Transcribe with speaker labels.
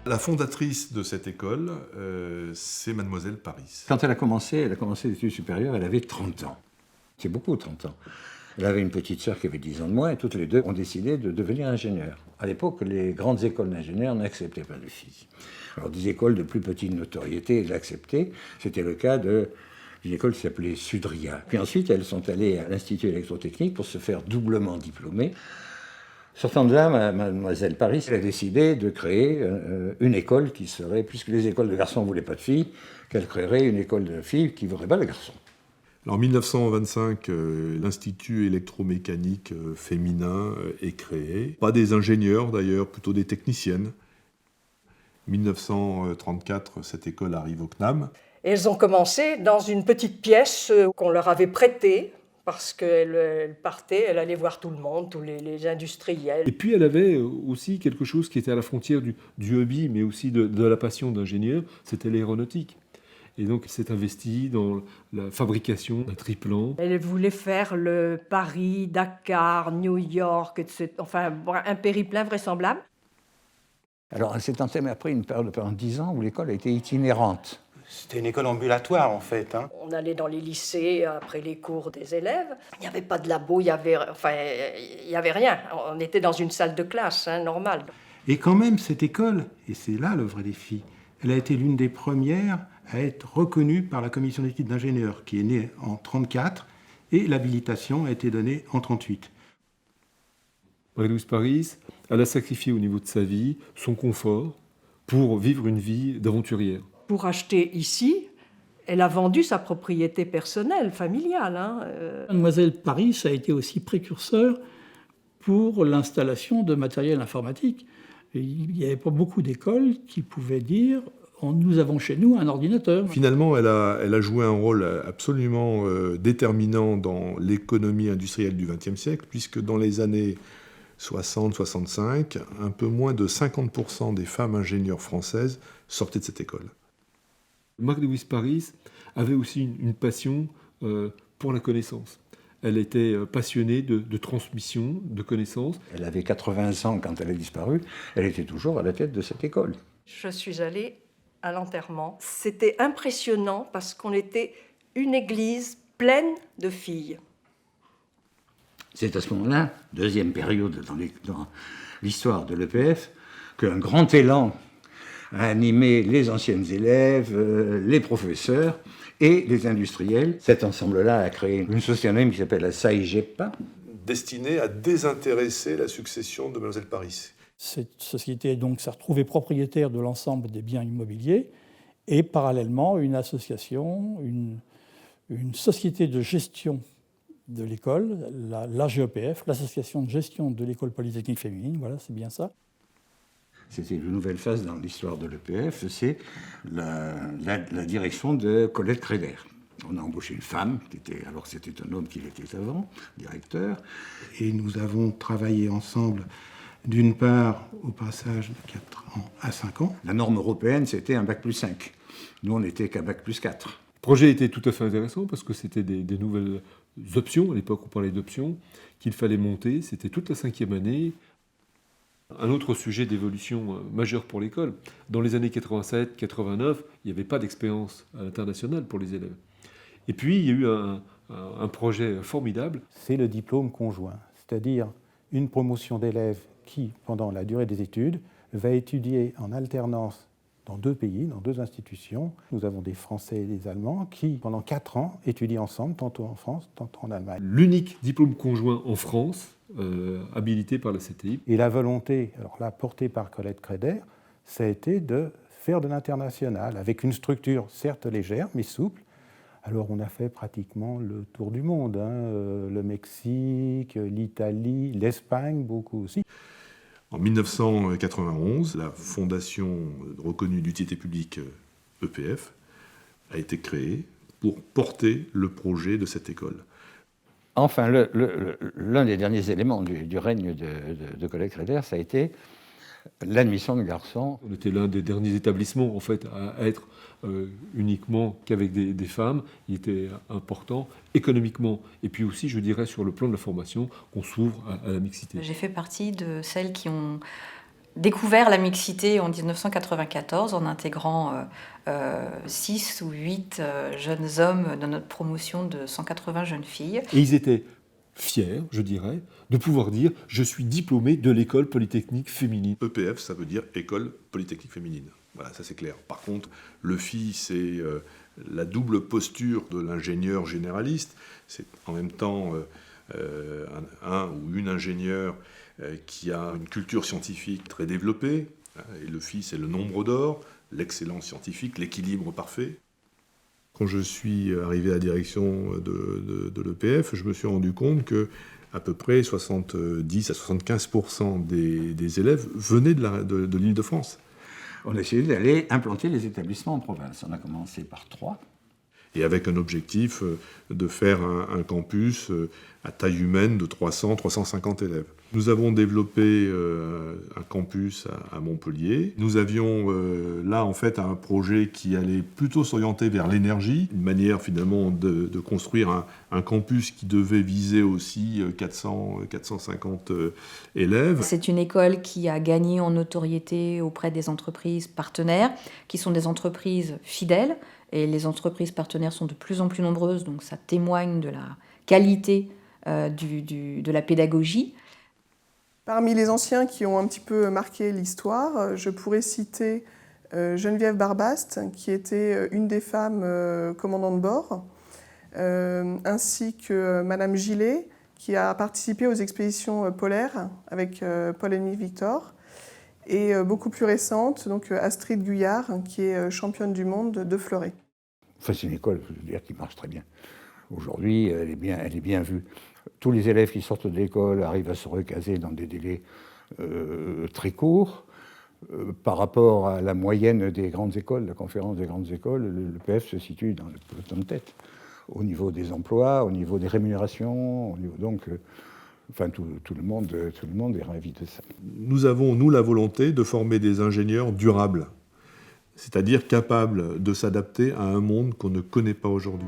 Speaker 1: La fondatrice de cette école, c'est Mademoiselle Paris.
Speaker 2: Quand elle a commencé les études supérieures, elle avait 30 ans. C'est beaucoup, 30 ans. Elle avait une petite sœur qui avait 10 ans de moins, et toutes les deux ont décidé de devenir ingénieurs. À l'époque, les grandes écoles d'ingénieurs n'acceptaient pas de filles. Alors, des écoles de plus petite notoriété l'acceptaient. C'était le cas d'une école qui s'appelait Sudria. Puis ensuite, elles sont allées à l'Institut électrotechnique pour se faire doublement diplômer. Sortant de là, Mademoiselle Paris elle a décidé de créer une école qui serait, puisque les écoles de garçons ne voulaient pas de filles, qu'elle créerait une école de filles qui ne voudrait pas de garçons.
Speaker 1: En 1925, l'Institut électromécanique féminin est créé. Pas des ingénieurs d'ailleurs, plutôt des techniciennes. 1934, cette école arrive au CNAM.
Speaker 3: Elles ont commencé dans une petite pièce qu'on leur avait prêtée, parce qu'elle partait, elle allait voir tout le monde, tous les industriels.
Speaker 4: Et puis elle avait aussi quelque chose qui était à la frontière du hobby, mais aussi de la passion d'ingénieur, c'était l'aéronautique. Et donc, elle s'est investie dans la fabrication d'un triplan.
Speaker 3: Elle voulait faire le Paris, Dakar, New York, etc. Enfin, un périple invraisemblable.
Speaker 2: Alors, elle s'est entamée après une période de pendant 10 ans où l'école a été itinérante.
Speaker 5: C'était une école ambulatoire, en fait.
Speaker 3: On allait dans les lycées après les cours des élèves. Il n'y avait pas de labo, il n'y avait rien. On était dans une salle de classe, normale.
Speaker 5: Et quand même, cette école, et c'est là le vrai défi, elle a été l'une des premières à être reconnue par la commission d'études d'ingénieurs, qui est née en 1934, et l'habilitation a été donnée en 1938.
Speaker 4: Marie-Louise Paris, elle a sacrifié au niveau de sa vie son confort pour vivre une vie d'aventurière.
Speaker 3: Pour acheter ici, elle a vendu sa propriété personnelle, familiale.
Speaker 6: Mademoiselle Paris a été aussi précurseur pour l'installation de matériel informatique. Il n'y avait pas beaucoup d'écoles qui pouvaient dire « nous avons chez nous un ordinateur ».
Speaker 1: Finalement, elle a joué un rôle absolument déterminant dans l'économie industrielle du XXe siècle, puisque dans les années 60-65, un peu moins de 50% des femmes ingénieurs françaises sortaient de cette école.
Speaker 4: Marie-Louise Paris avait aussi une passion pour la connaissance. Elle était passionnée de transmission, de connaissances.
Speaker 2: Elle avait 80 ans quand elle a disparu. Elle était toujours à la tête de cette école.
Speaker 3: Je suis allée à l'enterrement. C'était impressionnant parce qu'on était une église pleine de filles.
Speaker 2: C'est à ce moment-là, deuxième période dans l'histoire de l'EPF, qu'un grand élan a animé les anciennes élèves, les professeurs et les industriels. Cet ensemble-là a créé une société anonyme qui s'appelle la SAIGEPA.
Speaker 1: Destinée à désintéresser la succession de Mlle Paris.
Speaker 6: Cette société donc s'est retrouvée propriétaire de l'ensemble des biens immobiliers et parallèlement une association, une société de gestion de l'école, l'AGEPF, l'Association de gestion de l'école polytechnique féminine, voilà, c'est bien ça.
Speaker 2: C'était une nouvelle phase dans l'histoire de l'EPF, c'est la direction de Colette Créder. On a embauché une femme, alors c'était un homme qui l'était avant, directeur.
Speaker 5: Et nous avons travaillé ensemble, d'une part, au passage de 4 ans à 5 ans.
Speaker 2: La norme européenne, c'était un bac+5. Nous, on n'était qu'à bac+4.
Speaker 4: Le projet était tout à fait intéressant parce que c'était des nouvelles options, à l'époque on parlait d'options, qu'il fallait monter, c'était toute la 5e année. Un autre sujet d'évolution majeure pour l'école, dans les années 87-89, il n'y avait pas d'expérience à l'international pour les élèves. Et puis il y a eu un projet formidable.
Speaker 7: C'est le diplôme conjoint, c'est-à-dire une promotion d'élèves qui, pendant la durée des études, va étudier en alternance dans 2 pays, dans 2 institutions. Nous avons des Français et des Allemands qui, pendant 4 ans, étudient ensemble, tantôt en France, tantôt en Allemagne.
Speaker 4: L'unique diplôme conjoint en France, habilité par la CTI.
Speaker 7: Et la volonté, alors là, portée par Colette Créder, ça a été de faire de l'international, avec une structure certes légère, mais souple. Alors on a fait pratiquement le tour du monde, le Mexique, l'Italie, l'Espagne, beaucoup aussi.
Speaker 1: En 1991, la fondation reconnue d'utilité publique EPF a été créée pour porter le projet de cette école.
Speaker 2: Enfin, l'un des derniers éléments du règne de Colette Créder, ça a été l'admission de garçons.
Speaker 4: On était l'un des derniers établissements en fait, à être uniquement qu'avec des femmes. Il était important économiquement et puis aussi, je dirais, sur le plan de la formation, qu'on s'ouvre à la mixité.
Speaker 8: J'ai fait partie de celles qui ont découvert la mixité en 1994 en intégrant 6 ou 8 jeunes hommes dans notre promotion de 180 jeunes filles.
Speaker 4: Et ils étaient fiers, je dirais, de pouvoir dire « je suis diplômé de l'école polytechnique féminine ».
Speaker 1: EPF, ça veut dire École Polytechnique Féminine. Voilà, ça c'est clair. Par contre, le FI, c'est la double posture de l'ingénieur généraliste. C'est en même temps un ou une ingénieure qui a une culture scientifique très développée. Et le FI, c'est le nombre d'or, l'excellence scientifique, l'équilibre parfait. Quand je suis arrivé à la direction de l'EPF, je me suis rendu compte que à peu près 70 à 75% des élèves venaient de l'Île-de-France.
Speaker 2: On a essayé d'aller implanter les établissements en province. On a commencé par 3.
Speaker 1: Et avec un objectif de faire un campus à taille humaine de 300-350 élèves. Nous avons développé un campus à Montpellier. Nous avions là en fait un projet qui allait plutôt s'orienter vers l'énergie, une manière finalement de construire un campus qui devait viser aussi 450 élèves.
Speaker 8: C'est une école qui a gagné en notoriété auprès des entreprises partenaires, qui sont des entreprises fidèles, et les entreprises partenaires sont de plus en plus nombreuses, donc ça témoigne de la qualité de la pédagogie.
Speaker 9: Parmi les anciens qui ont un petit peu marqué l'histoire, je pourrais citer Geneviève Barbaste, qui était une des femmes commandantes de bord, ainsi que Madame Gillet, qui a participé aux expéditions polaires avec Paul-Émile Victor, et beaucoup plus récente, donc Astrid Guyard, qui est championne du monde de fleuret.
Speaker 2: Enfin, c'est une école, je veux dire, qui marche très bien. Aujourd'hui, elle est bien vue. Tous les élèves qui sortent de l'école arrivent à se recaser dans des délais très courts. Par rapport à la moyenne des grandes écoles, la conférence des grandes écoles, l'EPF se situe dans le peloton de tête, au niveau des emplois, au niveau des rémunérations, enfin, tout le monde est ravi de ça.
Speaker 1: Nous avons, nous, la volonté de former des ingénieurs durables, c'est-à-dire capables de s'adapter à un monde qu'on ne connaît pas aujourd'hui.